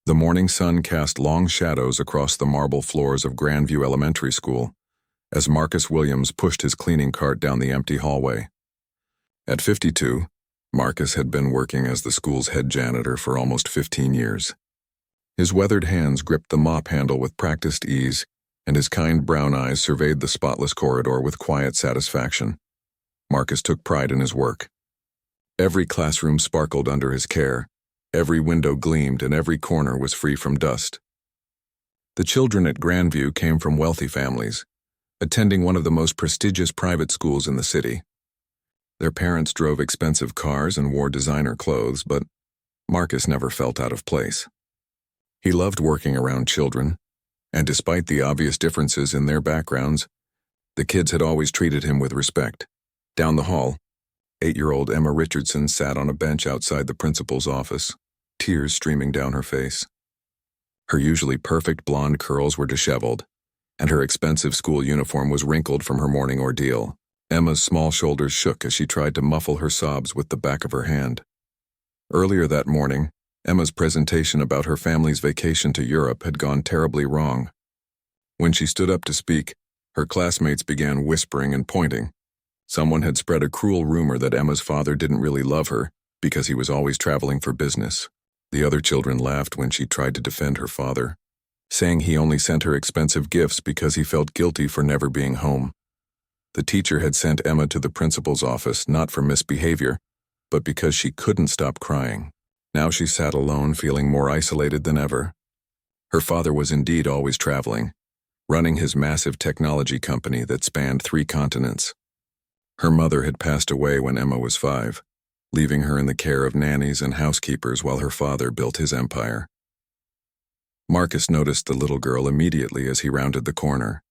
The morning sun cast long shadows across the marble floors of Grandview Elementary School as Marcus Williams pushed his cleaning cart down the empty hallway. At 52, Marcus had been working as the school's head janitor for almost 15 years. His weathered hands gripped the mop handle with practiced ease, and his kind brown eyes surveyed the spotless corridor with quiet satisfaction. Marcus took pride in his work. Every classroom sparkled under his care. Every window gleamed and every corner was free from dust. The children at Grandview came from wealthy families, attending one of the most prestigious private schools in the city. Their parents drove expensive cars and wore designer clothes, but Marcus never felt out of place. He loved working around children, and despite the obvious differences in their backgrounds, the kids had always treated him with respect. Down the hall, 8-year-old Emma Richardson sat on a bench outside the principal's office, tears streaming down her face. Her usually perfect blonde curls were disheveled, and her expensive school uniform was wrinkled from her morning ordeal. Emma's small shoulders shook as she tried to muffle her sobs with the back of her hand. Earlier that morning, Emma's presentation about her family's vacation to Europe had gone terribly wrong. When she stood up to speak, her classmates began whispering and pointing. Someone had spread a cruel rumor that Emma's father didn't really love her because he was always traveling for business. The other children laughed when she tried to defend her father, saying he only sent her expensive gifts because he felt guilty for never being home. The teacher had sent Emma to the principal's office not for misbehavior, but because she couldn't stop crying. Now she sat alone, feeling more isolated than ever. Her father was indeed always traveling, running his massive technology company that spanned 3 continents. Her mother had passed away when Emma was 5, leaving her in the care of nannies and housekeepers while her father built his empire. Marcus noticed the little girl immediately as he rounded the corner.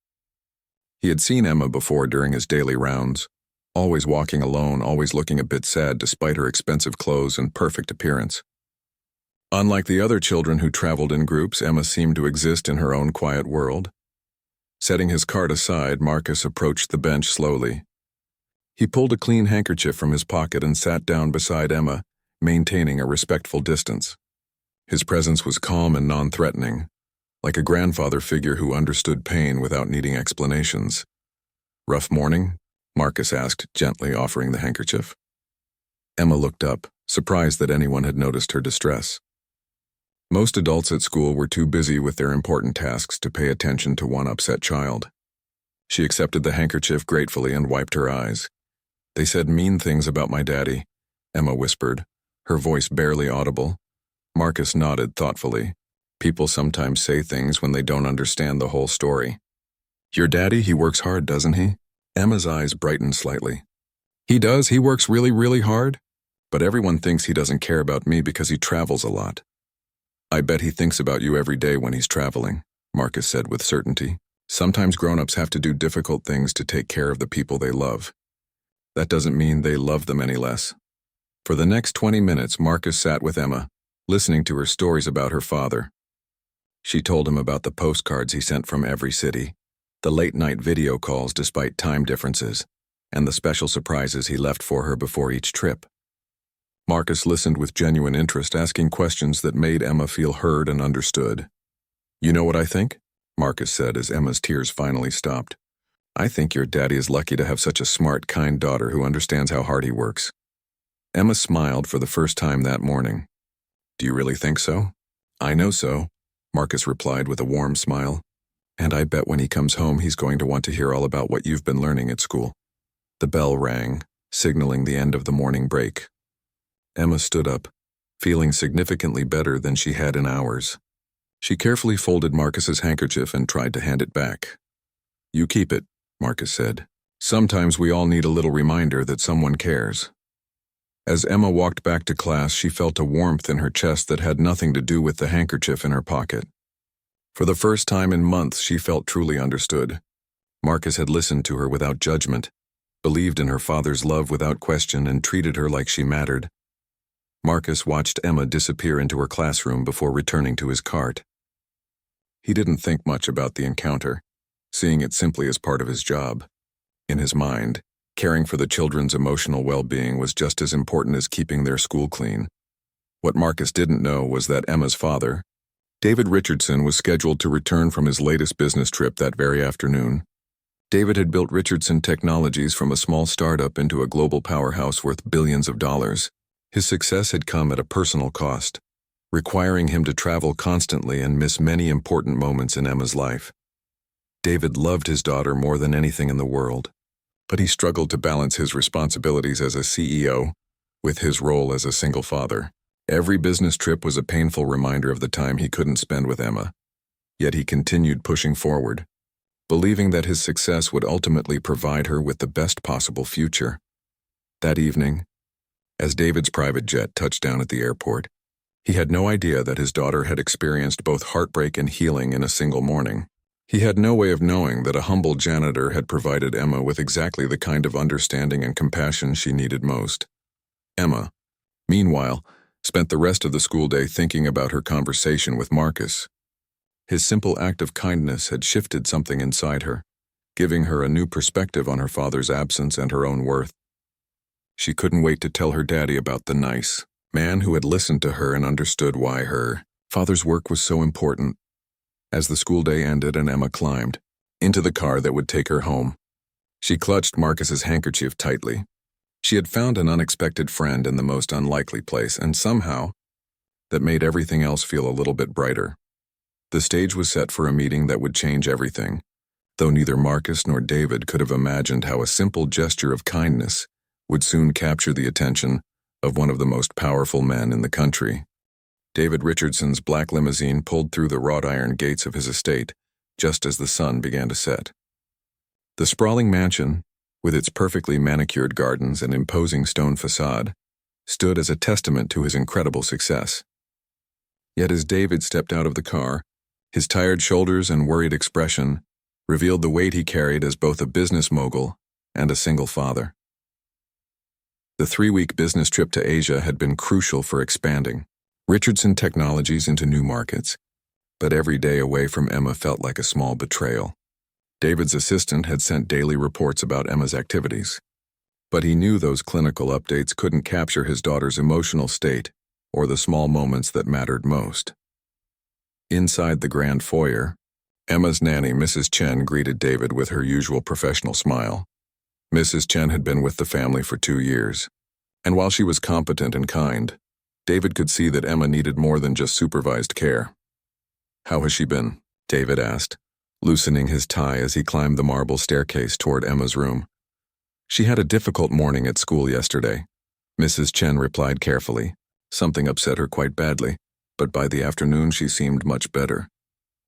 He had seen Emma before during his daily rounds, always walking alone, always looking a bit sad despite her expensive clothes and perfect appearance. Unlike the other children who traveled in groups, Emma seemed to exist in her own quiet world. Setting his cart aside, Marcus approached the bench slowly. He pulled a clean handkerchief from his pocket and sat down beside Emma, maintaining a respectful distance. His presence was calm and non-threatening, like a grandfather figure who understood pain without needing explanations. "Rough morning?" Marcus asked, gently offering the handkerchief. Emma looked up, surprised that anyone had noticed her distress. Most adults at school were too busy with their important tasks to pay attention to one upset child. She accepted the handkerchief gratefully and wiped her eyes. "They said mean things about my daddy," Emma whispered, her voice barely audible. Marcus nodded thoughtfully. "People sometimes say things when they don't understand the whole story." "Your daddy, he works hard, doesn't he?" Emma's eyes brightened slightly. "He does, he works really, really hard. But everyone thinks he doesn't care about me because he travels a lot." "I bet he thinks about you every day when he's traveling," Marcus said with certainty. "Sometimes grown-ups have to do difficult things to take care of the people they love. That doesn't mean they love them any less." For the next 20 minutes, Marcus sat with Emma, listening to her stories about her father. She told him about the postcards he sent from every city, the late-night video calls despite time differences, and the special surprises he left for her before each trip. Marcus listened with genuine interest, asking questions that made Emma feel heard and understood. "You know what I think?" Marcus said as Emma's tears finally stopped. "I think your daddy is lucky to have such a smart, kind daughter who understands how hard he works." Emma smiled for the first time that morning. "Do you really think so?" "I know so," Marcus replied with a warm smile. "And I bet when he comes home he's going to want to hear all about what you've been learning at school." The bell rang, signaling the end of the morning break. Emma stood up, feeling significantly better than she had in hours. She carefully folded Marcus's handkerchief and tried to hand it back. "You keep it," Marcus said. "Sometimes we all need a little reminder that someone cares." As Emma walked back to class, she felt a warmth in her chest that had nothing to do with the handkerchief in her pocket. For the first time in months, she felt truly understood. Marcus had listened to her without judgment, believed in her father's love without question, and treated her like she mattered. Marcus watched Emma disappear into her classroom before returning to his cart. He didn't think much about the encounter, seeing it simply as part of his job. In his mind, caring for the children's emotional well-being was just as important as keeping their school clean. What Marcus didn't know was that Emma's father, David Richardson was scheduled to return from his latest business trip that very afternoon. David had built Richardson Technologies from a small startup into a global powerhouse worth billions of dollars. His success had come at a personal cost, requiring him to travel constantly and miss many important moments in Emma's life. David loved his daughter more than anything in the world, but he struggled to balance his responsibilities as a CEO with his role as a single father. Every business trip was a painful reminder of the time he couldn't spend with Emma, yet he continued pushing forward, believing that his success would ultimately provide her with the best possible future. That evening, as David's private jet touched down at the airport, he had no idea that his daughter had experienced both heartbreak and healing in a single morning. He had no way of knowing that a humble janitor had provided Emma with exactly the kind of understanding and compassion she needed most. Emma, meanwhile, spent the rest of the school day thinking about her conversation with Marcus. His simple act of kindness had shifted something inside her, giving her a new perspective on her father's absence and her own worth. She couldn't wait to tell her daddy about the nice man who had listened to her and understood why her father's work was so important. As the school day ended and Emma climbed into the car that would take her home, she clutched Marcus's handkerchief tightly. She had found an unexpected friend in the most unlikely place, and somehow, that made everything else feel a little bit brighter. The stage was set for a meeting that would change everything, though neither Marcus nor David could have imagined how a simple gesture of kindness would soon capture the attention of one of the most powerful men in the country. David Richardson's black limousine pulled through the wrought iron gates of his estate just as the sun began to set. The sprawling mansion, with its perfectly manicured gardens and imposing stone facade, stood as a testament to his incredible success. Yet as David stepped out of the car, his tired shoulders and worried expression revealed the weight he carried as both a business mogul and a single father. The 3-week business trip to Asia had been crucial for expanding Richardson Technologies into new markets, but every day away from Emma felt like a small betrayal. David's assistant had sent daily reports about Emma's activities, but he knew those clinical updates couldn't capture his daughter's emotional state or the small moments that mattered most. Inside the grand foyer, Emma's nanny, Mrs. Chen, greeted David with her usual professional smile. Mrs. Chen had been with the family for 2 years, and while she was competent and kind, David could see that Emma needed more than just supervised care. "How has she been?" David asked, loosening his tie as he climbed the marble staircase toward Emma's room. "She had a difficult morning at school yesterday," Mrs. Chen replied carefully. Something upset her quite badly, but by the afternoon she seemed much better.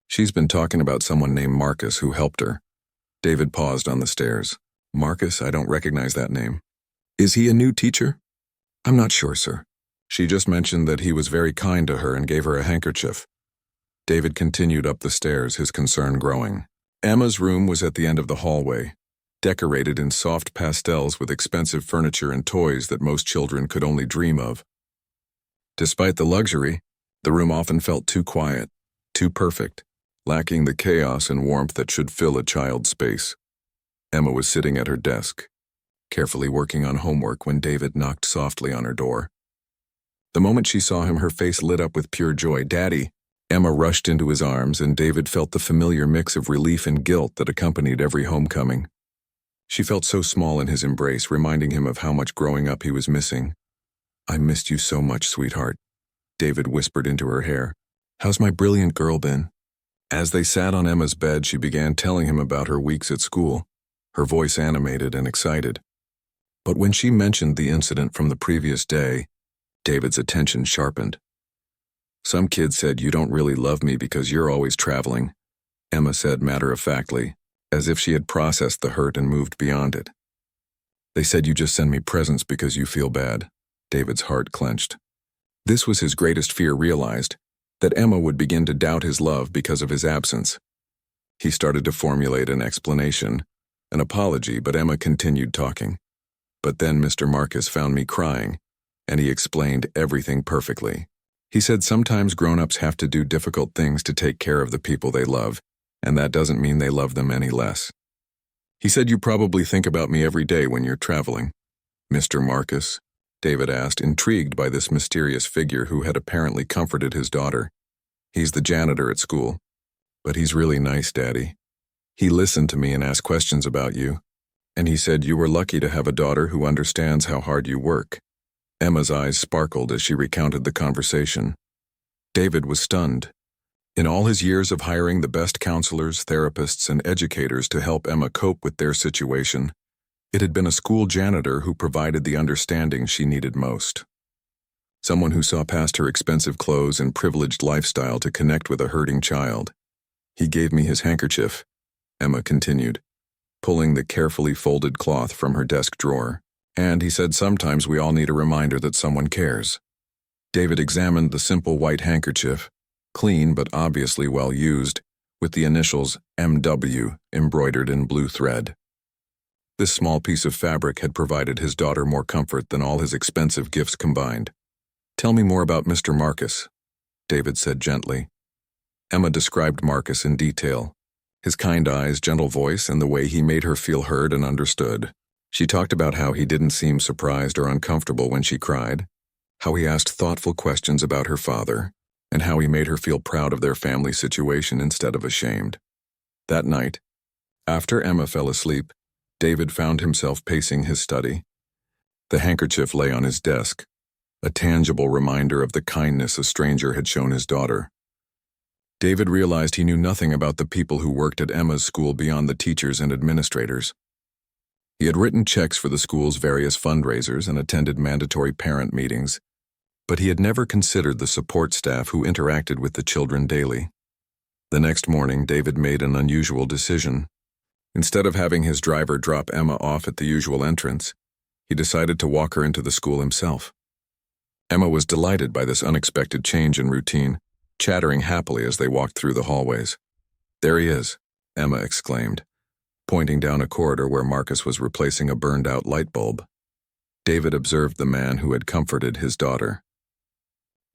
"She's been talking about someone named Marcus who helped her." David paused on the stairs. "Marcus? I don't recognize that name. Is he a new teacher?" "I'm not sure, sir. She just mentioned that he was very kind to her and gave her a handkerchief." David continued up the stairs, his concern growing. Emma's room was at the end of the hallway, decorated in soft pastels with expensive furniture and toys that most children could only dream of. Despite the luxury, the room often felt too quiet, too perfect, lacking the chaos and warmth that should fill a child's space. Emma was sitting at her desk, carefully working on homework when David knocked softly on her door. The moment she saw him, her face lit up with pure joy. "Daddy!" Emma rushed into his arms, and David felt the familiar mix of relief and guilt that accompanied every homecoming. She felt so small in his embrace, reminding him of how much growing up he was missing. "I missed you so much, sweetheart," David whispered into her hair. "How's my brilliant girl been?" As they sat on Emma's bed, she began telling him about her weeks at school, her voice animated and excited. But when she mentioned the incident from the previous day, David's attention sharpened. "Some kids said you don't really love me because you're always traveling," Emma said matter-of-factly, as if she had processed the hurt and moved beyond it. "They said you just send me presents because you feel bad." David's heart clenched. This was his greatest fear realized, that Emma would begin to doubt his love because of his absence. He started to formulate an explanation, an apology, but Emma continued talking. "But then Mr. Marcus found me crying, and he explained everything perfectly. He said sometimes grown-ups have to do difficult things to take care of the people they love, and that doesn't mean they love them any less. He said you probably think about me every day when you're traveling." "Mr. Marcus?" David asked, intrigued by this mysterious figure who had apparently comforted his daughter. He's the janitor at school. But he's really nice, Daddy. He listened to me and asked questions about you. And he said you were lucky to have a daughter who understands how hard you work. Emma's eyes sparkled as she recounted the conversation. David was stunned. In all his years of hiring the best counselors, therapists, and educators to help Emma cope with their situation, it had been a school janitor who provided the understanding she needed most. Someone who saw past her expensive clothes and privileged lifestyle to connect with a hurting child. He gave me his handkerchief, Emma continued, pulling the carefully folded cloth from her desk drawer. And he said sometimes we all need a reminder that someone cares. David examined the simple white handkerchief, clean but obviously well used, with the initials MW embroidered in blue thread. This small piece of fabric had provided his daughter more comfort than all his expensive gifts combined. "Tell me more about Mr. Marcus," David said gently. Emma described Marcus in detail, his kind eyes, gentle voice, and the way he made her feel heard and understood. She talked about how he didn't seem surprised or uncomfortable when she cried, how he asked thoughtful questions about her father, and how he made her feel proud of their family situation instead of ashamed. That night, after Emma fell asleep, David found himself pacing his study. The handkerchief lay on his desk, a tangible reminder of the kindness a stranger had shown his daughter. David realized he knew nothing about the people who worked at Emma's school beyond the teachers and administrators. He had written checks for the school's various fundraisers and attended mandatory parent meetings, but he had never considered the support staff who interacted with the children daily. The next morning, David made an unusual decision. Instead of having his driver drop Emma off at the usual entrance, he decided to walk her into the school himself. Emma was delighted by this unexpected change in routine, chattering happily as they walked through the hallways. "There he is," Emma exclaimed, pointing down a corridor where Marcus was replacing a burned-out light bulb. David observed the man who had comforted his daughter.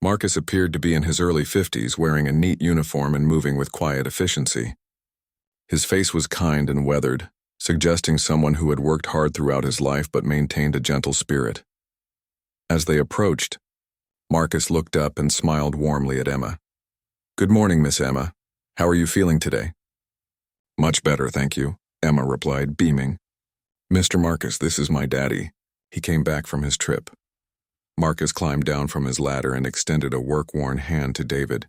Marcus appeared to be in his early 50s, wearing a neat uniform and moving with quiet efficiency. His face was kind and weathered, suggesting someone who had worked hard throughout his life but maintained a gentle spirit. As they approached, Marcus looked up and smiled warmly at Emma. "Good morning, Miss Emma. How are you feeling today?" "Much better, thank you," Emma replied, beaming. "Mr. Marcus, this is my daddy. He came back from his trip." Marcus climbed down from his ladder and extended a work-worn hand to David.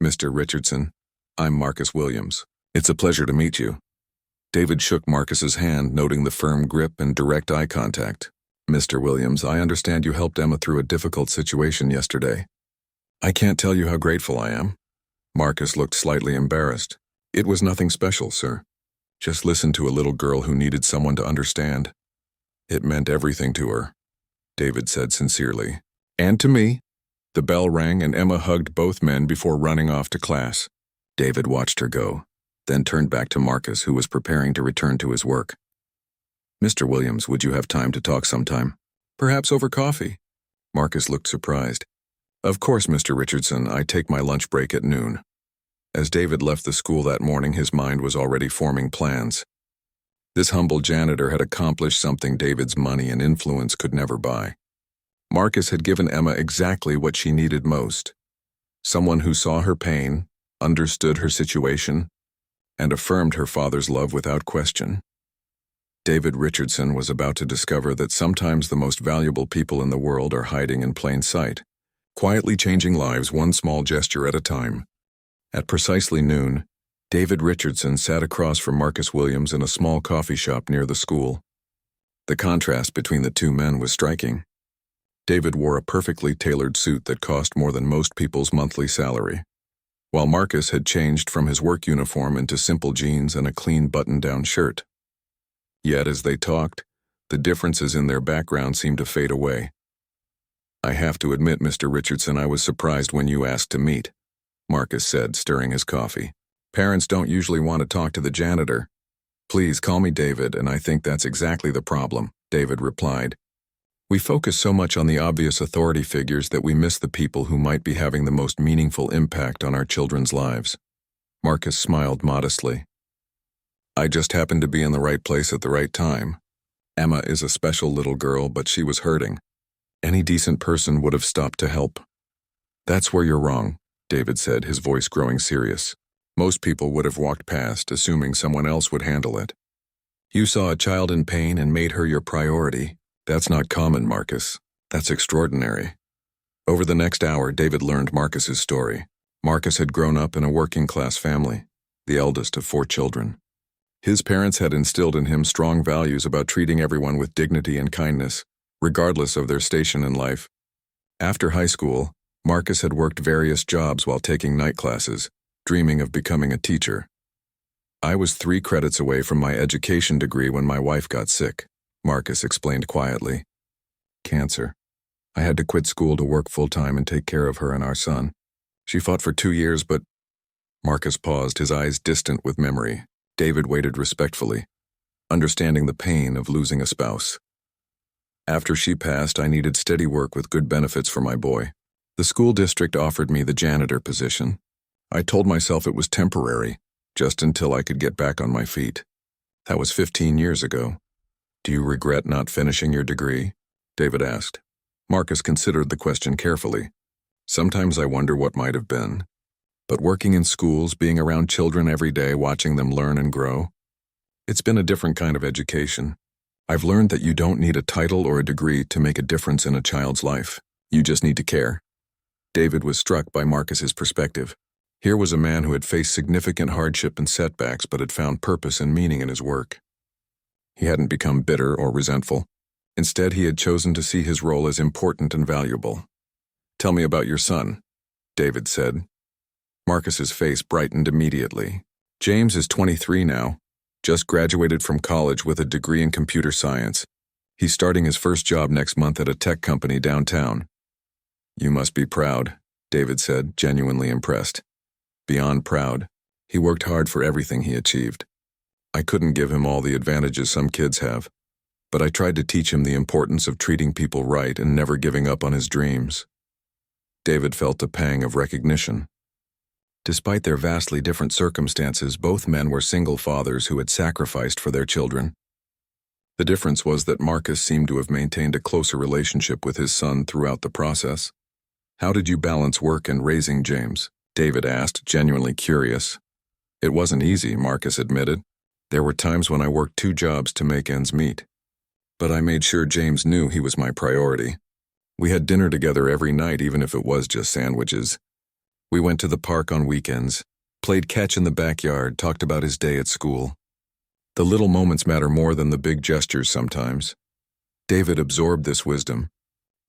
"Mr. Richardson, I'm Marcus Williams. It's a pleasure to meet you." David shook Marcus's hand, noting the firm grip and direct eye contact. "Mr. Williams, I understand you helped Emma through a difficult situation yesterday." "I can't tell you how grateful I am." Marcus looked slightly embarrassed. "It was nothing special, sir. Just listened to a little girl who needed someone to understand. It meant everything to her," David said sincerely. "And to me." The bell rang and Emma hugged both men before running off to class. David watched her go, then turned back to Marcus, who was preparing to return to his work. "Mr. Williams, would you have time to talk sometime? Perhaps over coffee?" Marcus looked surprised. "Of course, Mr. Richardson, I take my lunch break at noon." As David left the school that morning, his mind was already forming plans. This humble janitor had accomplished something David's money and influence could never buy. Marcus had given Emma exactly what she needed most. Someone who saw her pain, understood her situation, and affirmed her father's love without question. David Richardson was about to discover that sometimes the most valuable people in the world are hiding in plain sight, quietly changing lives one small gesture at a time. At precisely noon, David Richardson sat across from Marcus Williams in a small coffee shop near the school. The contrast between the two men was striking. David wore a perfectly tailored suit that cost more than most people's monthly salary, while Marcus had changed from his work uniform into simple jeans and a clean button-down shirt. Yet as they talked, the differences in their background seemed to fade away. "I have to admit, Mr. Richardson, I was surprised when you asked to meet," Marcus said, stirring his coffee. "Parents don't usually want to talk to the janitor." "Please call me David, and I think that's exactly the problem," David replied. "We focus so much on the obvious authority figures that we miss the people who might be having the most meaningful impact on our children's lives." Marcus smiled modestly. "I just happened to be in the right place at the right time. Emma is a special little girl, but she was hurting. Any decent person would have stopped to help." "That's where you're wrong. David said, his voice growing serious. Most people would have walked past, assuming someone else would handle it. You saw a child in pain and made her your priority. That's not common, Marcus. That's extraordinary. Over the next hour, David learned Marcus's story. Marcus had grown up in a working-class family, the eldest of 4 children. His parents had instilled in him strong values about treating everyone with dignity and kindness, regardless of their station in life. After high school, Marcus had worked various jobs while taking night classes, dreaming of becoming a teacher. I was 3 credits away from my education degree when my wife got sick, Marcus explained quietly. Cancer. I had to quit school to work full-time and take care of her and our son. She fought for 2 years, but... Marcus paused, his eyes distant with memory. David waited respectfully, understanding the pain of losing a spouse. After she passed, I needed steady work with good benefits for my boy. The school district offered me the janitor position. I told myself it was temporary, just until I could get back on my feet. That was 15 years ago. Do you regret not finishing your degree? David asked. Marcus considered the question carefully. Sometimes I wonder what might have been. But working in schools, being around children every day, watching them learn and grow, it's been a different kind of education. I've learned that you don't need a title or a degree to make a difference in a child's life. You just need to care. David was struck by Marcus's perspective. Here was a man who had faced significant hardship and setbacks but had found purpose and meaning in his work. He hadn't become bitter or resentful. Instead, he had chosen to see his role as important and valuable. Tell me about your son, David said. Marcus's face brightened immediately. James is 23 now, just graduated from college with a degree in computer science. He's starting his first job next month at a tech company downtown. You must be proud, David said, genuinely impressed. Beyond proud, he worked hard for everything he achieved. I couldn't give him all the advantages some kids have, but I tried to teach him the importance of treating people right and never giving up on his dreams. David felt a pang of recognition. Despite their vastly different circumstances, both men were single fathers who had sacrificed for their children. The difference was that Marcus seemed to have maintained a closer relationship with his son throughout the process. How did you balance work and raising James? David asked, genuinely curious. It wasn't easy, Marcus admitted. There were times when I worked 2 jobs to make ends meet. But I made sure James knew he was my priority. We had dinner together every night, even if it was just sandwiches. We went to the park on weekends, played catch in the backyard, talked about his day at school. The little moments matter more than the big gestures sometimes. David absorbed this wisdom,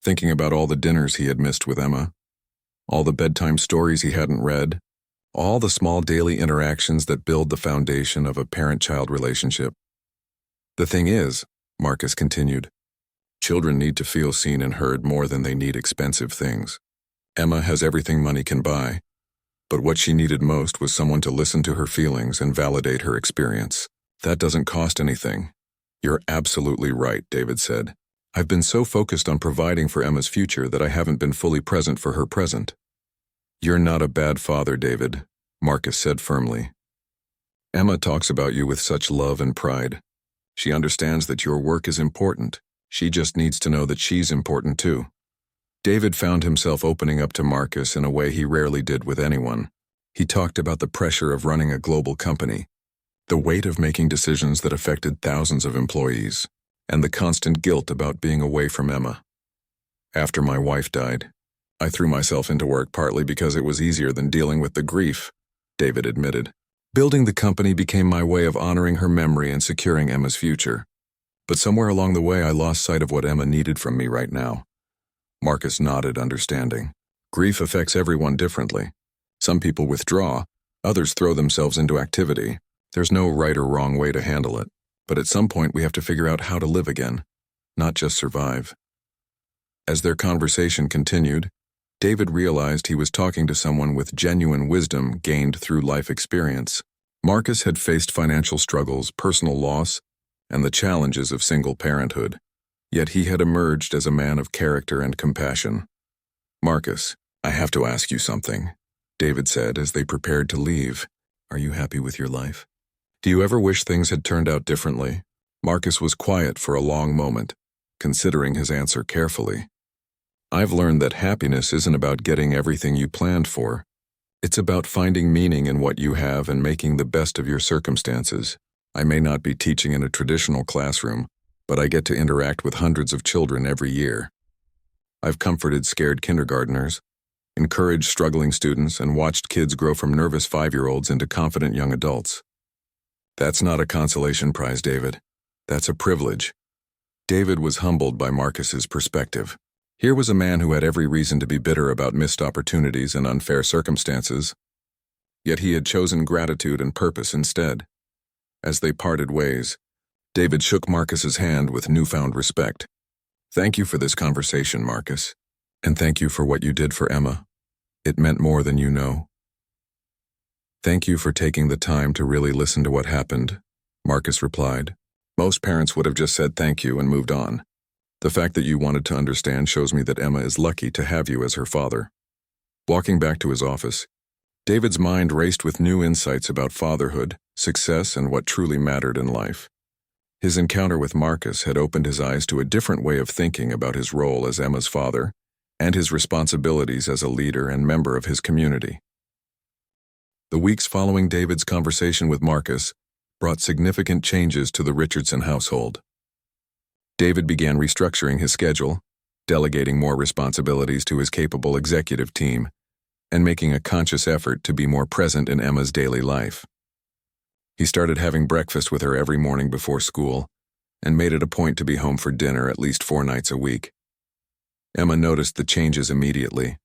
thinking about all the dinners he had missed with Emma, all the bedtime stories he hadn't read, all the small daily interactions that build the foundation of a parent-child relationship. The thing is, Marcus continued, children need to feel seen and heard more than they need expensive things. Emma has everything money can buy, but what she needed most was someone to listen to her feelings and validate her experience. That doesn't cost anything. You're absolutely right, David said. I've been so focused on providing for Emma's future that I haven't been fully present for her present. You're not a bad father, David, Marcus said firmly. Emma talks about you with such love and pride. She understands that your work is important. She just needs to know that she's important too. David found himself opening up to Marcus in a way he rarely did with anyone. He talked about the pressure of running a global company, the weight of making decisions that affected thousands of employees, and the constant guilt about being away from Emma. After my wife died, I threw myself into work partly because it was easier than dealing with the grief, David admitted. Building the company became my way of honoring her memory and securing Emma's future. But somewhere along the way, I lost sight of what Emma needed from me right now. Marcus nodded, understanding. Grief affects everyone differently. Some people withdraw, others throw themselves into activity. There's no right or wrong way to handle it, but at some point we have to figure out how to live again, not just survive. As their conversation continued, David realized he was talking to someone with genuine wisdom gained through life experience. Marcus had faced financial struggles, personal loss, and the challenges of single parenthood. Yet he had emerged as a man of character and compassion. Marcus, I have to ask you something, David said as they prepared to leave. Are you happy with your life? Do you ever wish things had turned out differently? Marcus was quiet for a long moment, considering his answer carefully. I've learned that happiness isn't about getting everything you planned for. It's about finding meaning in what you have and making the best of your circumstances. I may not be teaching in a traditional classroom, but I get to interact with hundreds of children every year. I've comforted scared kindergartners, encouraged struggling students, and watched kids grow from nervous 5-year-olds into confident young adults. That's not a consolation prize, David. That's a privilege. David was humbled by Marcus's perspective. Here was a man who had every reason to be bitter about missed opportunities and unfair circumstances. Yet he had chosen gratitude and purpose instead. As they parted ways, David shook Marcus's hand with newfound respect. Thank you for this conversation, Marcus. And thank you for what you did for Emma. It meant more than you know. Thank you for taking the time to really listen to what happened, Marcus replied. Most parents would have just said thank you and moved on. The fact that you wanted to understand shows me that Emma is lucky to have you as her father. Walking back to his office, David's mind raced with new insights about fatherhood, success, and what truly mattered in life. His encounter with Marcus had opened his eyes to a different way of thinking about his role as Emma's father and his responsibilities as a leader and member of his community. The weeks following David's conversation with Marcus brought significant changes to the Richardson household. David began restructuring his schedule, delegating more responsibilities to his capable executive team, and making a conscious effort to be more present in Emma's daily life. He started having breakfast with her every morning before school, and made it a point to be home for dinner at least 4 nights a week. Emma noticed the changes immediately.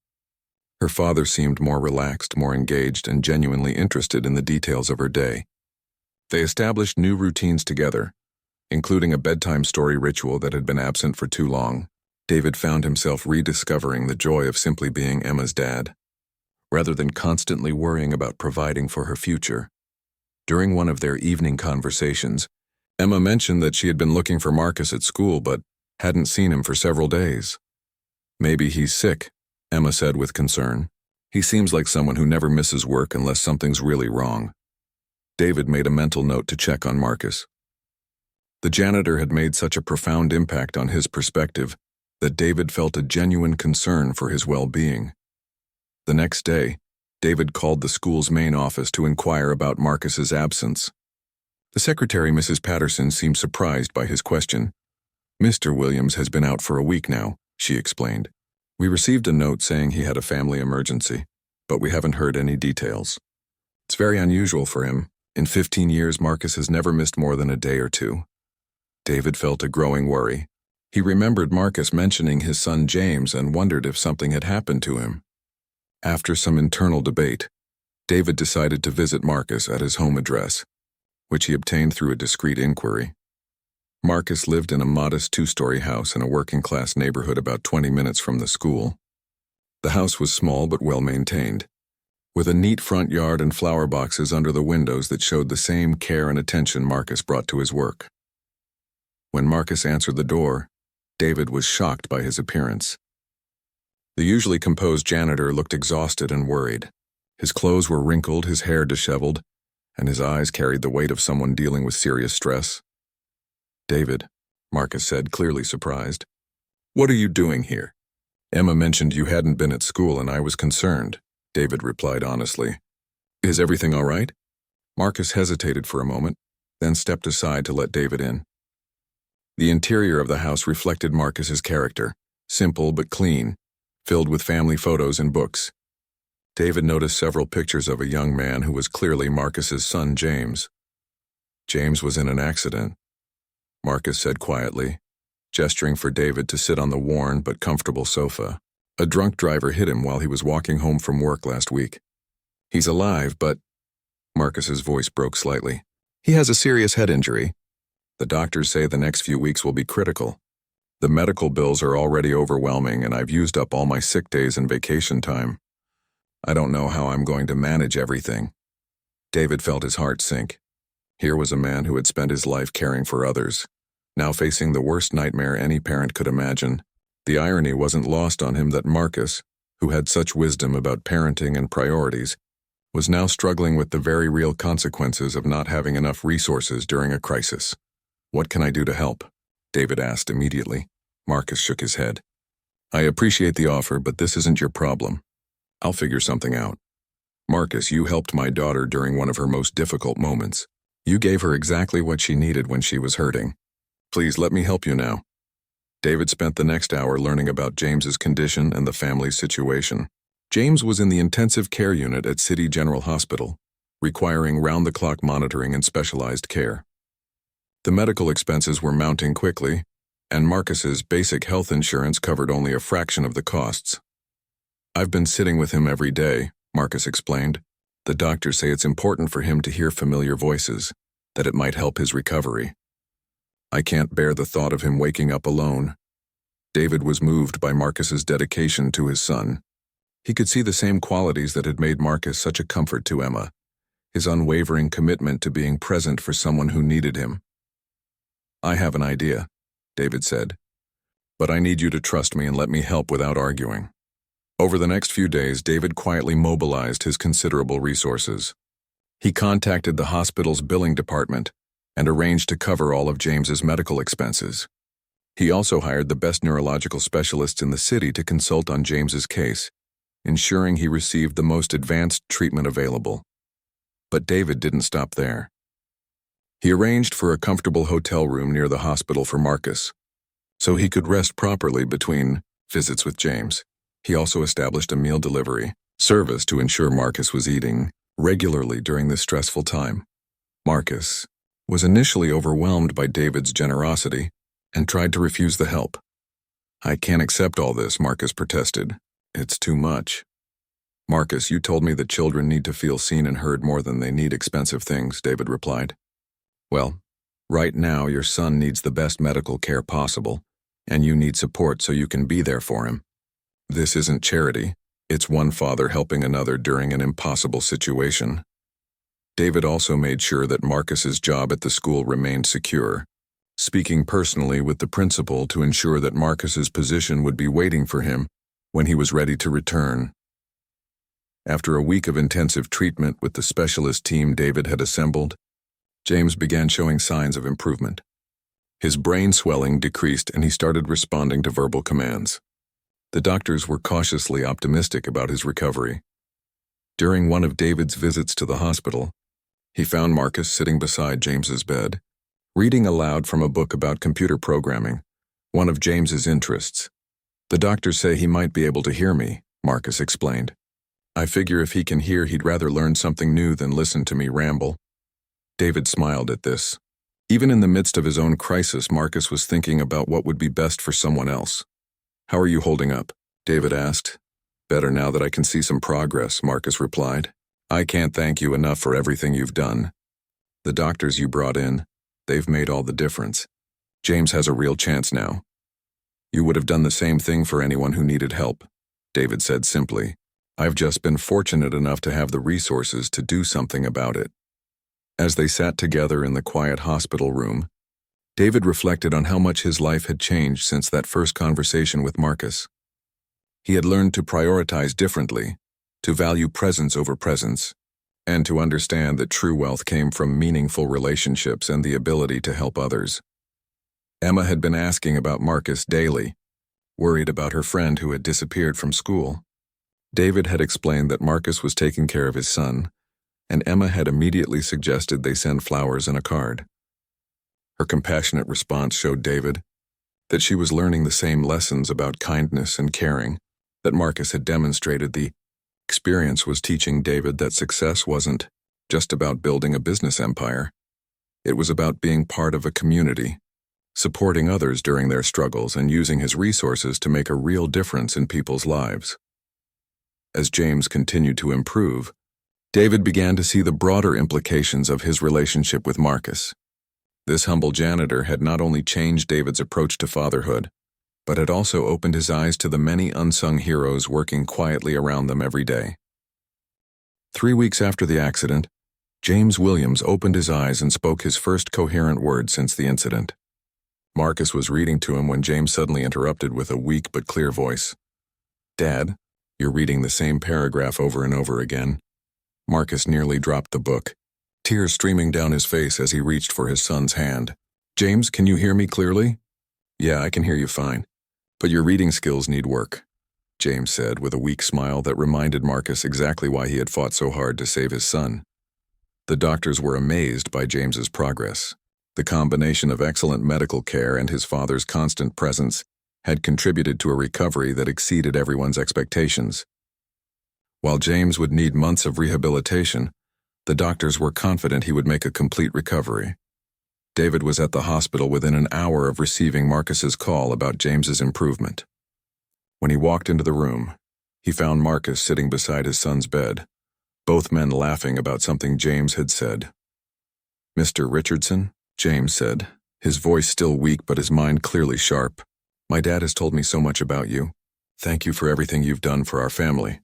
Her father seemed more relaxed, more engaged, and genuinely interested in the details of her day. They established new routines together, including a bedtime story ritual that had been absent for too long. David found himself rediscovering the joy of simply being Emma's dad, rather than constantly worrying about providing for her future. During one of their evening conversations, Emma mentioned that she had been looking for Marcus at school but hadn't seen him for several days. Maybe he's sick, Emma said with concern. He seems like someone who never misses work unless something's really wrong. David made a mental note to check on Marcus. The janitor had made such a profound impact on his perspective that David felt a genuine concern for his well-being. The next day, David called the school's main office to inquire about Marcus's absence. The secretary, Mrs. Patterson, seemed surprised by his question. "Mr. Williams has been out for a week now," she explained. "We received a note saying he had a family emergency, but we haven't heard any details. It's very unusual for him. In 15 years, Marcus has never missed more than a day or two." David felt a growing worry. He remembered Marcus mentioning his son James and wondered if something had happened to him. After some internal debate, David decided to visit Marcus at his home address, which he obtained through a discreet inquiry. Marcus lived in a modest 2-story house in a working-class neighborhood about 20 minutes from the school. The house was small but well-maintained, with a neat front yard and flower boxes under the windows that showed the same care and attention Marcus brought to his work. When Marcus answered the door, David was shocked by his appearance. The usually composed janitor looked exhausted and worried. His clothes were wrinkled, his hair disheveled, and his eyes carried the weight of someone dealing with serious stress. "David," Marcus said, clearly surprised. "What are you doing here?" "Emma mentioned you hadn't been at school and I was concerned," David replied honestly. "Is everything all right?" Marcus hesitated for a moment, then stepped aside to let David in. The interior of the house reflected Marcus's character, simple but clean, filled with family photos and books. David noticed several pictures of a young man who was clearly Marcus's son, James. "James was in an accident," Marcus said quietly, gesturing for David to sit on the worn but comfortable sofa. "A drunk driver hit him while he was walking home from work last week. He's alive, but—" Marcus's voice broke slightly. "He has a serious head injury. The doctors say the next few weeks will be critical. The medical bills are already overwhelming and I've used up all my sick days and vacation time. I don't know how I'm going to manage everything." David felt his heart sink. Here was a man who had spent his life caring for others, now facing the worst nightmare any parent could imagine. The irony wasn't lost on him that Marcus, who had such wisdom about parenting and priorities, was now struggling with the very real consequences of not having enough resources during a crisis. "What can I do to help?" David asked immediately. Marcus shook his head. "I appreciate the offer, but this isn't your problem. I'll figure something out." "Marcus, you helped my daughter during one of her most difficult moments. You gave her exactly what she needed when she was hurting. Please let me help you now." David spent the next hour learning about James's condition and the family's situation. James was in the intensive care unit at City General Hospital, requiring round-the-clock monitoring and specialized care. The medical expenses were mounting quickly, and Marcus's basic health insurance covered only a fraction of the costs. "I've been sitting with him every day," Marcus explained. "The doctors say it's important for him to hear familiar voices, that it might help his recovery. I can't bear the thought of him waking up alone." David was moved by Marcus's dedication to his son. He could see the same qualities that had made Marcus such a comfort to Emma, his unwavering commitment to being present for someone who needed him. "I have an idea," David said, "but I need you to trust me and let me help without arguing." Over the next few days, David quietly mobilized his considerable resources. He contacted the hospital's billing department and arranged to cover all of James's medical expenses. He also hired the best neurological specialists in the city to consult on James's case, ensuring he received the most advanced treatment available. But David didn't stop there. He arranged for a comfortable hotel room near the hospital for Marcus, so he could rest properly between visits with James. He also established a meal delivery service to ensure Marcus was eating regularly during this stressful time. Marcus was initially overwhelmed by David's generosity and tried to refuse the help. "I can't accept all this," Marcus protested. "It's too much." "Marcus, you told me that children need to feel seen and heard more than they need expensive things," David replied. "Well, right now your son needs the best medical care possible, and you need support so you can be there for him. This isn't charity. It's one father helping another during an impossible situation." David also made sure that Marcus's job at the school remained secure, speaking personally with the principal to ensure that Marcus's position would be waiting for him when he was ready to return. After a week of intensive treatment with the specialist team David had assembled, James began showing signs of improvement. His brain swelling decreased and he started responding to verbal commands. The doctors were cautiously optimistic about his recovery. During one of David's visits to the hospital, he found Marcus sitting beside James's bed, reading aloud from a book about computer programming, one of James's interests. "The doctors say he might be able to hear me," Marcus explained. "I figure if he can hear, he'd rather learn something new than listen to me ramble." David smiled at this. Even in the midst of his own crisis, Marcus was thinking about what would be best for someone else. "How are you holding up?" David asked. "Better now that I can see some progress," Marcus replied. "I can't thank you enough for everything you've done. The doctors you brought in, they've made all the difference. James has a real chance now." "You would have done the same thing for anyone who needed help," David said simply. "I've just been fortunate enough to have the resources to do something about it." As they sat together in the quiet hospital room, David reflected on how much his life had changed since that first conversation with Marcus. He had learned to prioritize differently, to value presence over presence, and to understand that true wealth came from meaningful relationships and the ability to help others. Emma had been asking about Marcus daily, worried about her friend who had disappeared from school. David had explained that Marcus was taking care of his son, and Emma had immediately suggested they send flowers and a card. Her compassionate response showed David that she was learning the same lessons about kindness and caring that Marcus had demonstrated. The experience was teaching David that success wasn't just about building a business empire. It was about being part of a community, supporting others during their struggles and using his resources to make a real difference in people's lives. As James continued to improve, David began to see the broader implications of his relationship with Marcus. This humble janitor had not only changed David's approach to fatherhood, but had also opened his eyes to the many unsung heroes working quietly around them every day. 3 weeks after the accident, James Williams opened his eyes and spoke his first coherent word since the incident. Marcus was reading to him when James suddenly interrupted with a weak but clear voice. "Dad, you're reading the same paragraph over and over again." Marcus nearly dropped the book, tears streaming down his face as he reached for his son's hand. "James, can you hear me clearly?" "Yeah, I can hear you fine, but your reading skills need work." James said with a weak smile that reminded Marcus exactly why he had fought so hard to save his son. The doctors were amazed by James's progress. The combination of excellent medical care and his father's constant presence had contributed to a recovery that exceeded everyone's expectations. While James would need months of rehabilitation, the doctors were confident he would make a complete recovery. David was at the hospital within an hour of receiving Marcus's call about James's improvement. When he walked into the room, he found Marcus sitting beside his son's bed, both men laughing about something James had said. "Mr. Richardson," James said, his voice still weak but his mind clearly sharp, "my dad has told me so much about you. Thank you for everything you've done for our family."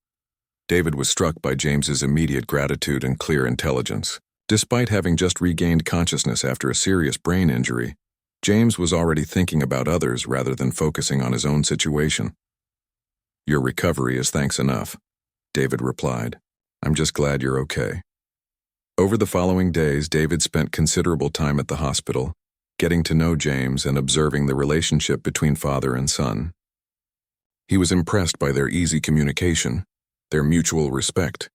David was struck by James's immediate gratitude and clear intelligence. Despite having just regained consciousness after a serious brain injury, James was already thinking about others rather than focusing on his own situation. "Your recovery is thanks enough," David replied. "I'm just glad you're okay." Over the following days, David spent considerable time at the hospital, getting to know James and observing the relationship between father and son. He was impressed by their easy communication, their mutual respect,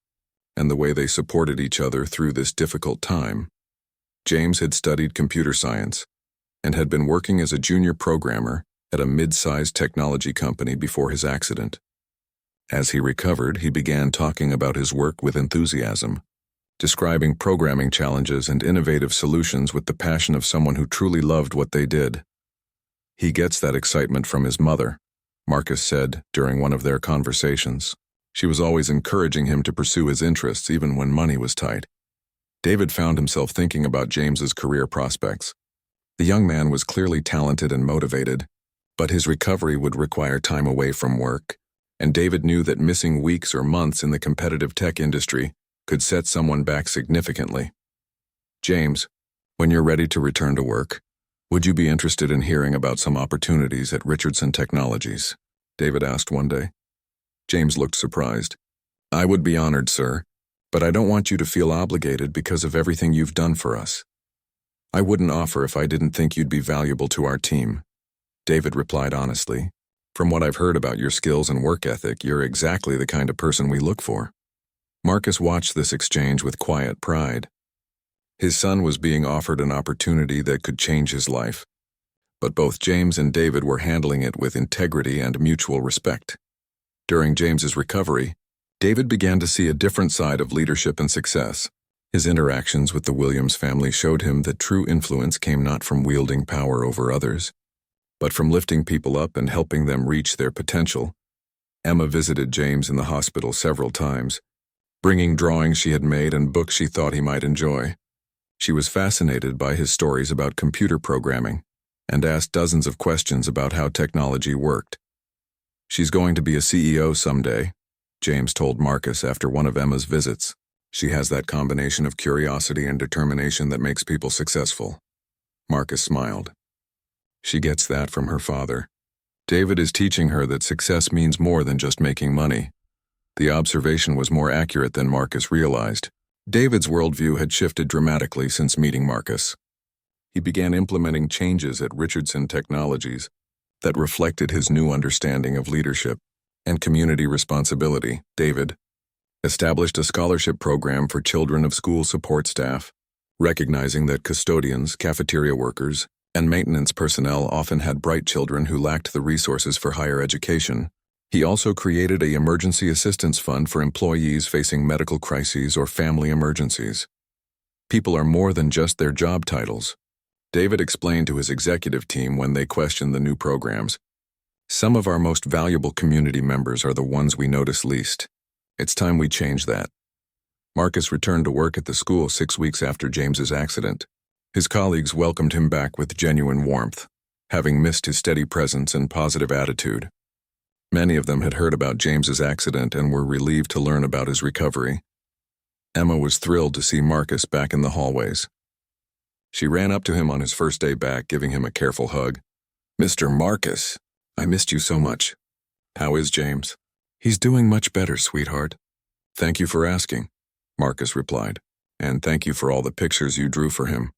and the way they supported each other through this difficult time. James had studied computer science and had been working as a junior programmer at a mid-sized technology company before his accident. As he recovered, he began talking about his work with enthusiasm, describing programming challenges and innovative solutions with the passion of someone who truly loved what they did. "He gets that excitement from his mother," Marcus said during one of their conversations. She was always encouraging him to pursue his interests even when money was tight. David found himself thinking about James's career prospects. The young man was clearly talented and motivated, but his recovery would require time away from work, and David knew that missing weeks or months in the competitive tech industry could set someone back significantly. "James, when you're ready to return to work, would you be interested in hearing about some opportunities at Richardson Technologies?" David asked one day. James looked surprised. "I would be honored, sir, but I don't want you to feel obligated because of everything you've done for us." "I wouldn't offer if I didn't think you'd be valuable to our team," David replied honestly. "From what I've heard about your skills and work ethic, you're exactly the kind of person we look for." Marcus watched this exchange with quiet pride. His son was being offered an opportunity that could change his life, but both James and David were handling it with integrity and mutual respect. During James's recovery, David began to see a different side of leadership and success. His interactions with the Williams family showed him that true influence came not from wielding power over others, but from lifting people up and helping them reach their potential. Emma visited James in the hospital several times, bringing drawings she had made and books she thought he might enjoy. She was fascinated by his stories about computer programming and asked dozens of questions about how technology worked. "She's going to be a CEO someday," James told Marcus after one of Emma's visits. "She has that combination of curiosity and determination that makes people successful." Marcus smiled. "She gets that from her father. David is teaching her that success means more than just making money." The observation was more accurate than Marcus realized. David's worldview had shifted dramatically since meeting Marcus. He began implementing changes at Richardson Technologies that reflected his new understanding of leadership and community responsibility. David established a scholarship program for children of school support staff, recognizing that custodians, cafeteria workers, and maintenance personnel often had bright children who lacked the resources for higher education. He also created an emergency assistance fund for employees facing medical crises or family emergencies. People are more than just their job titles, David explained to his executive team when they questioned the new programs. Some of our most valuable community members are the ones we notice least. It's time we change that. Marcus returned to work at the school 6 weeks after James's accident. His colleagues welcomed him back with genuine warmth, having missed his steady presence and positive attitude. Many of them had heard about James's accident and were relieved to learn about his recovery. Emma was thrilled to see Marcus back in the hallways. She ran up to him on his first day back, giving him a careful hug. "Mr. Marcus, I missed you so much. How is James?" "He's doing much better, sweetheart." "Thank you for asking," Marcus replied, "and thank you for all the pictures you drew for him.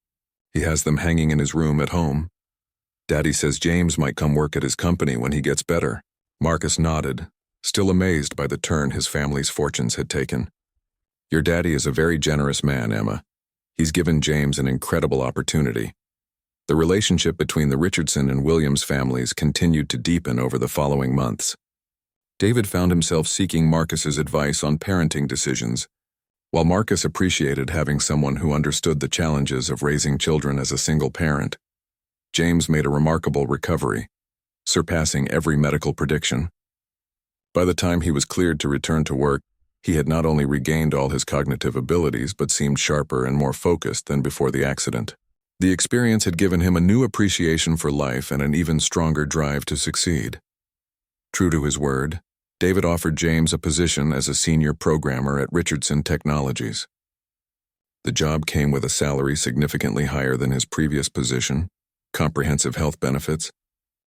He has them hanging in his room at home. Daddy says James might come work at his company when he gets better." Marcus nodded, still amazed by the turn his family's fortunes had taken. "Your daddy is a very generous man, Emma. He's given James an incredible opportunity." The relationship between the Richardson and Williams families continued to deepen over the following months. David found himself seeking Marcus's advice on parenting decisions. While Marcus appreciated having someone who understood the challenges of raising children as a single parent, James made a remarkable recovery, surpassing every medical prediction. By the time he was cleared to return to work, he had not only regained all his cognitive abilities but seemed sharper and more focused than before the accident. The experience had given him a new appreciation for life and an even stronger drive to succeed. True to his word, David offered James a position as a senior programmer at Richardson Technologies. The job came with a salary significantly higher than his previous position, comprehensive health benefits,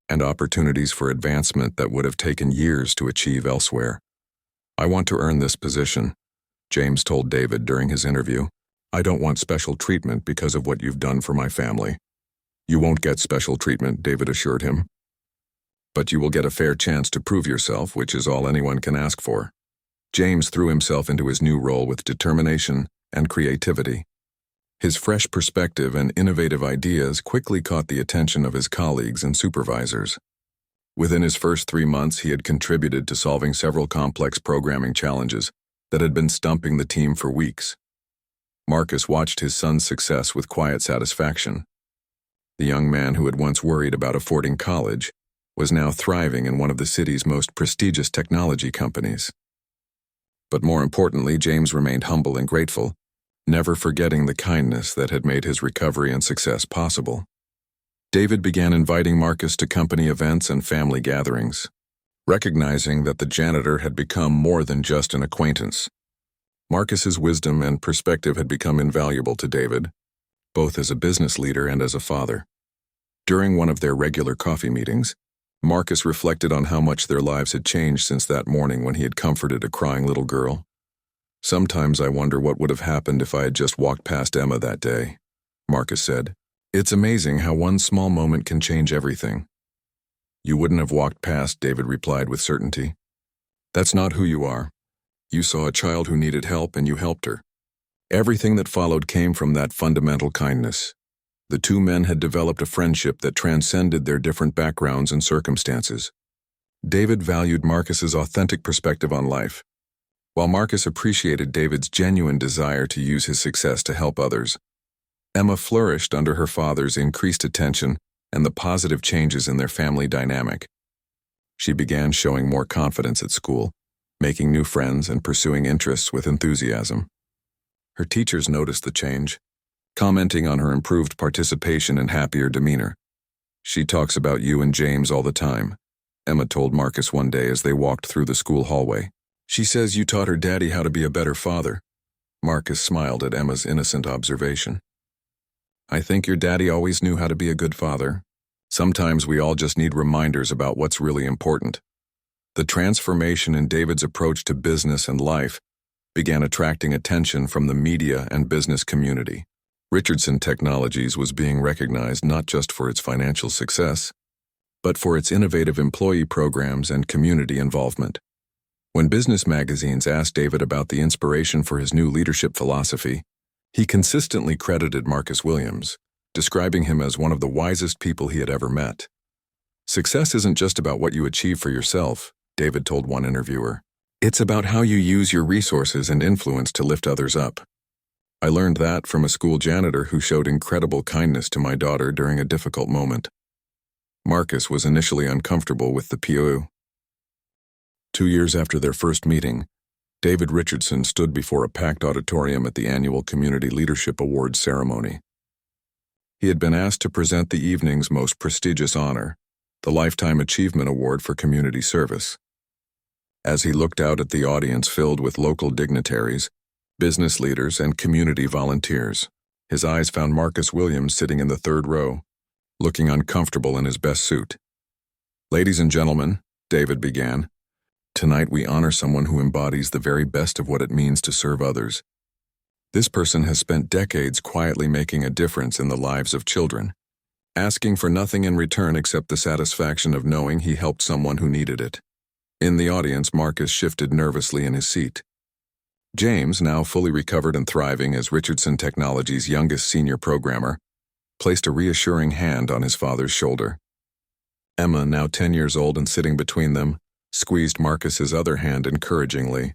and opportunities for advancement that would have taken years to achieve elsewhere. "I want to earn this position," James told David during his interview. "I don't want special treatment because of what you've done for my family." "You won't get special treatment," David assured him. "But you will get a fair chance to prove yourself, which is all anyone can ask for." James threw himself into his new role with determination and creativity. His fresh perspective and innovative ideas quickly caught the attention of his colleagues and supervisors. Within his first 3 months, he had contributed to solving several complex programming challenges that had been stumping the team for weeks. Marcus watched his son's success with quiet satisfaction. The young man who had once worried about affording college was now thriving in one of the city's most prestigious technology companies. But more importantly, James remained humble and grateful, never forgetting the kindness that had made his recovery and success possible. David began inviting Marcus to company events and family gatherings, recognizing that the janitor had become more than just an acquaintance. Marcus's wisdom and perspective had become invaluable to David, both as a business leader and as a father. During one of their regular coffee meetings, Marcus reflected on how much their lives had changed since that morning when he had comforted a crying little girl. "Sometimes I wonder what would have happened if I had just walked past Emma that day," Marcus said. "It's amazing how one small moment can change everything." "You wouldn't have walked past," David replied with certainty. "That's not who you are. You saw a child who needed help and you helped her." Everything that followed came from that fundamental kindness. The two men had developed a friendship that transcended their different backgrounds and circumstances. David valued Marcus's authentic perspective on life, while Marcus appreciated David's genuine desire to use his success to help others. Emma flourished under her father's increased attention and the positive changes in their family dynamic. She began showing more confidence at school, making new friends and pursuing interests with enthusiasm. Her teachers noticed the change, commenting on her improved participation and happier demeanor. "She talks about you and James all the time," Emma told Marcus one day as they walked through the school hallway. "She says you taught her daddy how to be a better father." Marcus smiled at Emma's innocent observation. "I think your daddy always knew how to be a good father. Sometimes we all just need reminders about what's really important." The transformation in David's approach to business and life began attracting attention from the media and business community. Richardson Technologies was being recognized not just for its financial success, but for its innovative employee programs and community involvement. When business magazines asked David about the inspiration for his new leadership philosophy, he consistently credited Marcus Williams, describing him as one of the wisest people he had ever met. "Success isn't just about what you achieve for yourself," David told one interviewer. "It's about how you use your resources and influence to lift others up. I learned that from a school janitor who showed incredible kindness to my daughter during a difficult moment." Marcus was initially uncomfortable with the POU. 2 years after their first meeting, David Richardson stood before a packed auditorium at the annual Community Leadership Awards ceremony. He had been asked to present the evening's most prestigious honor, the Lifetime Achievement Award for Community Service. As he looked out at the audience filled with local dignitaries, business leaders, and community volunteers, his eyes found Marcus Williams sitting in the third row, looking uncomfortable in his best suit. "Ladies and gentlemen," David began, "tonight we honor someone who embodies the very best of what it means to serve others. This person has spent decades quietly making a difference in the lives of children, asking for nothing in return except the satisfaction of knowing he helped someone who needed it. In the audience, Marcus shifted nervously in his seat. James, now fully recovered and thriving as Richardson Technologies' youngest senior programmer, placed a reassuring hand on his father's shoulder. Emma, now 10 years old and sitting between them, squeezed Marcus's other hand encouragingly.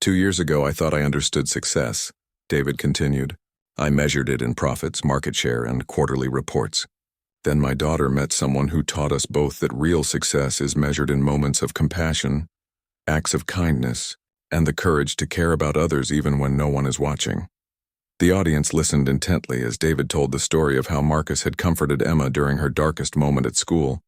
2 years ago, I thought I understood success, David continued. I measured it in profits, market share, and quarterly reports. Then my daughter met someone who taught us both that real success is measured in moments of compassion, acts of kindness, and the courage to care about others even when no one is watching. The audience listened intently as David told the story of how Marcus had comforted Emma during her darkest moment at school,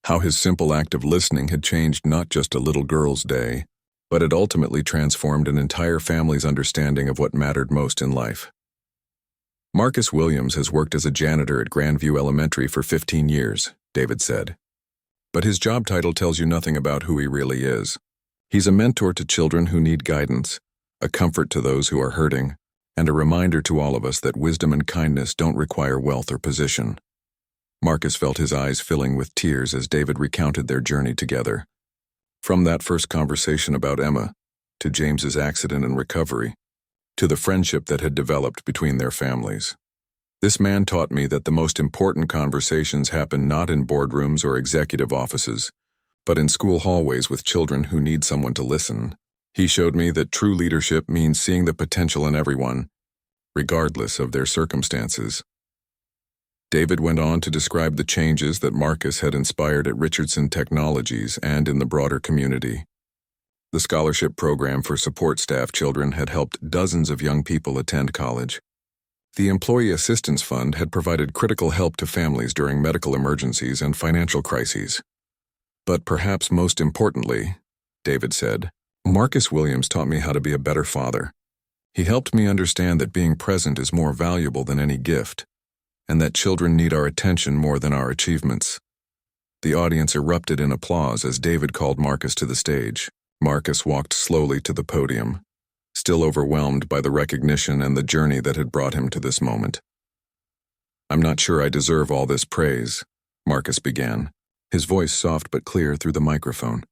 how his simple act of listening had changed not just a little girl's day, but had ultimately transformed an entire family's understanding of what mattered most in life. Marcus Williams has worked as a janitor at Grandview Elementary for 15 years, David said. But his job title tells you nothing about who he really is. He's a mentor to children who need guidance, a comfort to those who are hurting, and a reminder to all of us that wisdom and kindness don't require wealth or position. Marcus felt his eyes filling with tears as David recounted their journey together. From that first conversation about Emma, to James's accident and recovery, to the friendship that had developed between their families. This man taught me that the most important conversations happen not in boardrooms or executive offices, but in school hallways with children who need someone to listen. He showed me that true leadership means seeing the potential in everyone, regardless of their circumstances. David went on to describe the changes that Marcus had inspired at Richardson Technologies and in the broader community. The scholarship program for support staff children had helped dozens of young people attend college. The Employee Assistance Fund had provided critical help to families during medical emergencies and financial crises. But perhaps most importantly, David said, Marcus Williams taught me how to be a better father. He helped me understand that being present is more valuable than any gift, and that children need our attention more than our achievements. The audience erupted in applause as David called Marcus to the stage. Marcus walked slowly to the podium, still overwhelmed by the recognition and the journey that had brought him to this moment. I'm not sure I deserve all this praise, Marcus began, his voice soft but clear through the microphone.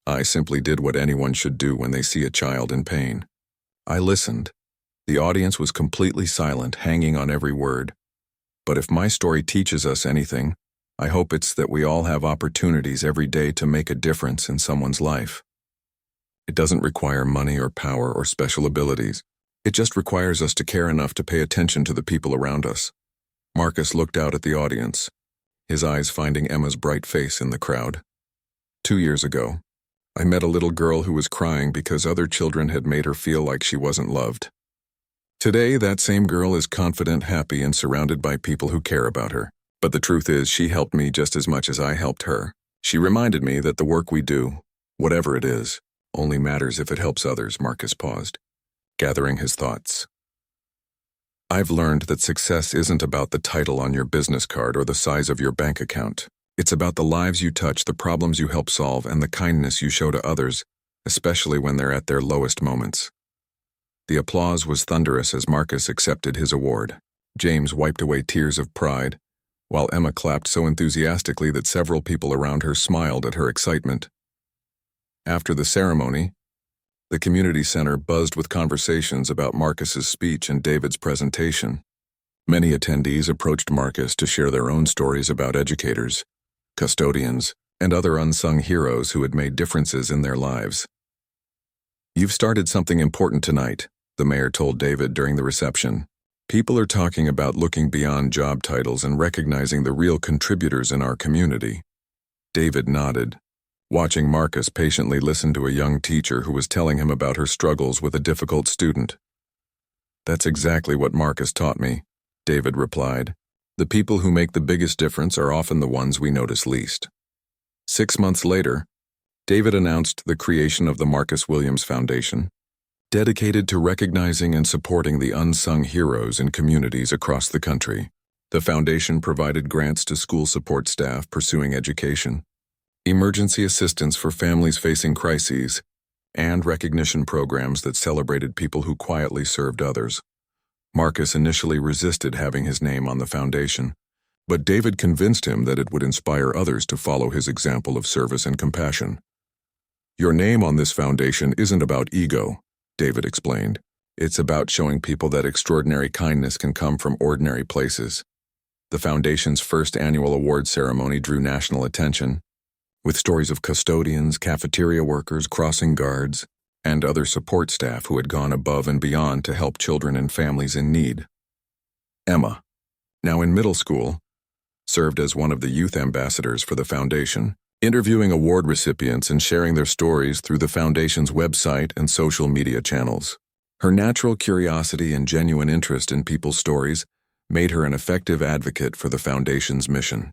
I simply did what anyone should do when they see a child in pain. I listened. The audience was completely silent, hanging on every word. But if my story teaches us anything, I hope it's that we all have opportunities every day to make a difference in someone's life. It doesn't require money or power or special abilities. It just requires us to care enough to pay attention to the people around us. Marcus looked out at the audience, his eyes finding Emma's bright face in the crowd. 2 years ago, I met a little girl who was crying because other children had made her feel like she wasn't loved. Today, that same girl is confident, happy, and surrounded by people who care about her. But the truth is, she helped me just as much as I helped her. She reminded me that the work we do, whatever it is, only matters if it helps others. Marcus paused, gathering his thoughts. I've learned that success isn't about the title on your business card or the size of your bank account. It's about the lives you touch, the problems you help solve, and the kindness you show to others, especially when they're at their lowest moments. The applause was thunderous as Marcus accepted his award. James wiped away tears of pride, while Emma clapped so enthusiastically that several people around her smiled at her excitement. After the ceremony, the community center buzzed with conversations about Marcus's speech and David's presentation. Many attendees approached Marcus to share their own stories about educators, custodians, and other unsung heroes who had made differences in their lives. You've started something important tonight, the mayor told David during the reception. People are talking about looking beyond job titles and recognizing the real contributors in our community. David nodded, watching Marcus patiently listen to a young teacher who was telling him about her struggles with a difficult student. That's exactly what Marcus taught me, David replied. The people who make the biggest difference are often the ones we notice least. 6 months later, David announced the creation of the Marcus Williams Foundation, dedicated to recognizing and supporting the unsung heroes in communities across the country. The foundation provided grants to school support staff pursuing education, emergency assistance for families facing crises, and recognition programs that celebrated people who quietly served others. Marcus initially resisted having his name on the foundation, but David convinced him that it would inspire others to follow his example of service and compassion. Your name on this foundation isn't about ego, David explained. It's about showing people that extraordinary kindness can come from ordinary places. The foundation's first annual award ceremony drew national attention, with stories of custodians, cafeteria workers, crossing guards, and other support staff who had gone above and beyond to help children and families in need. Emma, now in middle school, served as one of the youth ambassadors for the foundation, interviewing award recipients and sharing their stories through the foundation's website and social media channels. Her natural curiosity and genuine interest in people's stories made her an effective advocate for the foundation's mission.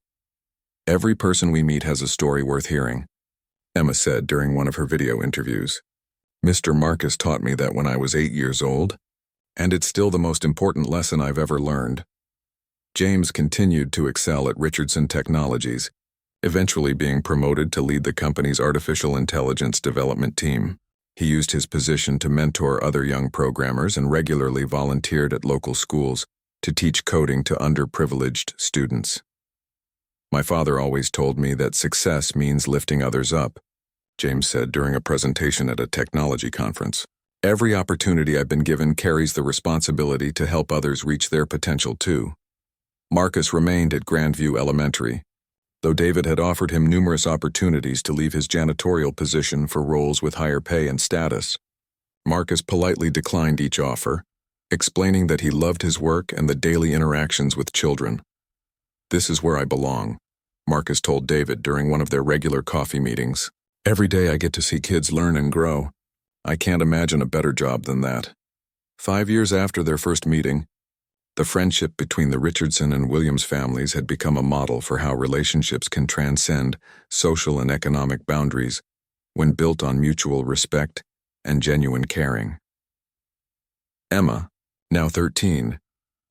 Every person we meet has a story worth hearing, Emma said during one of her video interviews. Mr. Marcus taught me that when I was 8 years old, and it's still the most important lesson I've ever learned. James continued to excel at Richardson Technologies, eventually being promoted to lead the company's artificial intelligence development team. He used his position to mentor other young programmers and regularly volunteered at local schools to teach coding to underprivileged students. My father always told me that success means lifting others up, James said during a presentation at a technology conference. Every opportunity I've been given carries the responsibility to help others reach their potential too. Marcus remained at Grandview Elementary, though David had offered him numerous opportunities to leave his janitorial position for roles with higher pay and status. Marcus politely declined each offer, explaining that he loved his work and the daily interactions with children. "This is where I belong," Marcus told David during one of their regular coffee meetings. "Every day I get to see kids learn and grow. I can't imagine a better job than that." 5 years after their first meeting, the friendship between the Richardson and Williams families had become a model for how relationships can transcend social and economic boundaries when built on mutual respect and genuine caring. Emma, now 13,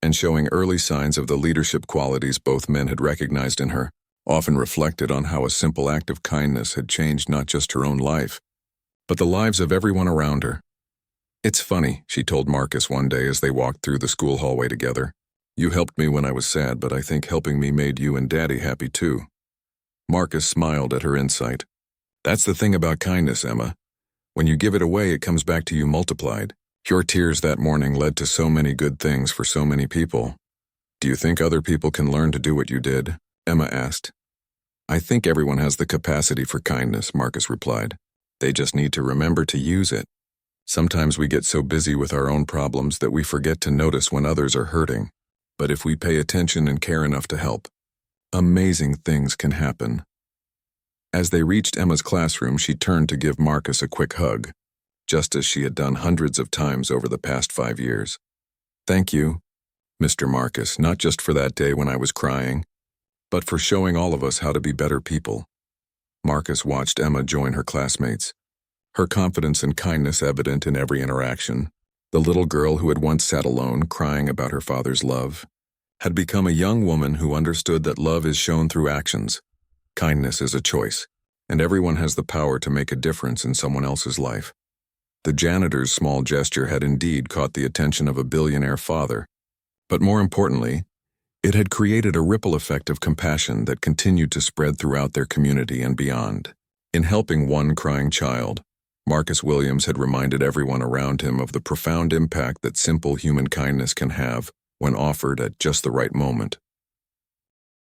and showing early signs of the leadership qualities both men had recognized in her, often reflected on how a simple act of kindness had changed not just her own life, but the lives of everyone around her. "It's funny," she told Marcus one day as they walked through the school hallway together. "You helped me when I was sad, but I think helping me made you and Daddy happy too." Marcus smiled at her insight. "That's the thing about kindness, Emma. When you give it away, it comes back to you multiplied. Your tears that morning led to so many good things for so many people. Do you think other people can learn to do what you did?" Emma asked. "I think everyone has the capacity for kindness," Marcus replied. "They just need to remember to use it. Sometimes we get so busy with our own problems that we forget to notice when others are hurting. But if we pay attention and care enough to help, amazing things can happen." As they reached Emma's classroom, she turned to give Marcus a quick hug, just as she had done hundreds of times over the past 5 years. "Thank you, Mr. Marcus, not just for that day when I was crying, but for showing all of us how to be better people." Marcus watched Emma join her classmates, her confidence and kindness evident in every interaction. The little girl who had once sat alone, crying about her father's love, had become a young woman who understood that love is shown through actions. Kindness is a choice, and everyone has the power to make a difference in someone else's life. The janitor's small gesture had indeed caught the attention of a billionaire father, but more importantly, it had created a ripple effect of compassion that continued to spread throughout their community and beyond. In helping one crying child, Marcus Williams had reminded everyone around him of the profound impact that simple human kindness can have when offered at just the right moment.